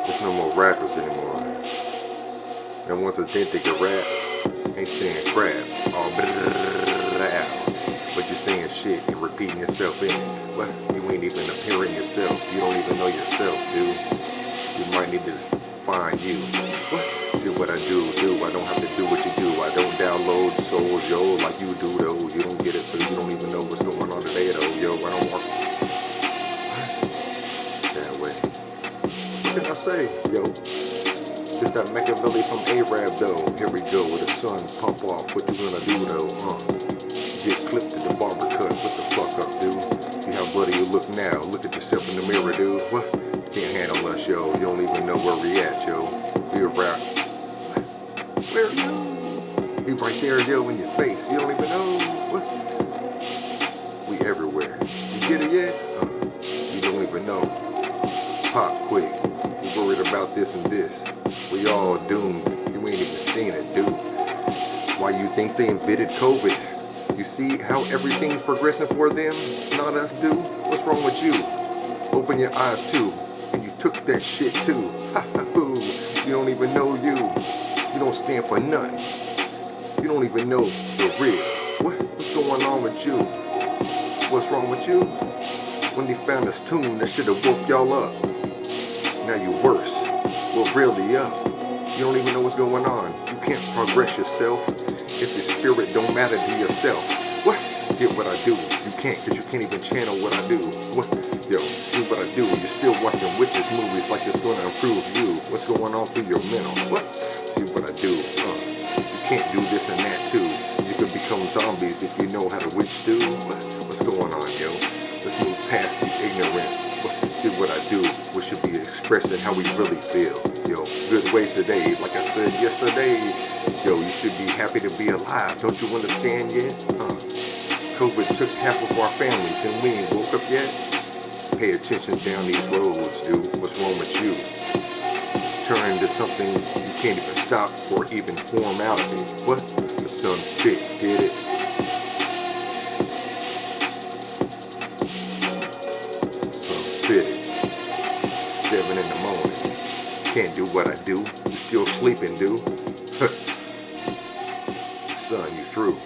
there's no more rappers anymore. And once authentic a rap ain't saying crap, all but you're saying shit and repeating yourself in it. What? You ain't even appearing yourself. You don't even know yourself, dude. You might need to find you. What? See what I do. I don't have to do what you do. I don't download souls, yo, like you do, though. You don't get it, so you don't even know what's going on today, though, yo. I don't work that way. What can I say, yo? It's that Machiavelli from Arab, though. Here we go, with the sun pump off. What you gonna do, though? Get clipped to the barber cut. What the fuck up, dude? See how bloody you look now. Look at yourself in the mirror, dude. What? You can't handle us, yo. You don't even know where we at, yo. We a rap. Where are you? He right there, yo, in your face. You don't even know. What? We everywhere. You get it yet? You don't even know. Pop quick. You worried about this and this. We all doomed. You ain't even seen it, dude. Why you think they invented COVID? You see how everything's progressing for them, not us, dude? What's wrong with you? Open your eyes too, and you took that shit too. You don't even know you. You don't stand for nothing. You don't even know the real. What's going on with you? What's wrong with you? When they found this tune that should've woke y'all up. Now you worse. Well, really up. You don't even know what's going on. You can't progress yourself if your spirit don't matter to yourself. What? Get what I do. You can't, cause you can't even channel what I do. What? Yo, see what I do. You're still watching witches movies like it's gonna improve you. What's going on through your mental? What? See what I do. You can't do this and that too. You could become zombies if you know how to witch stew. What's going on, yo? Let's move past these ignorant. See what I do. We should be expressing how we really feel. Yo, good ways today. Like I said yesterday, yo, you should be happy to be alive. Don't you understand yet? COVID took half of our families and we ain't woke up yet. Pay attention down these roads, dude. What's wrong with you? It's turning into something you can't even stop or even form out of it. What? The sun spit, get it? The sun spit it. 7 in the morning. Can't do what I do. You still sleeping, dude. Son, you through.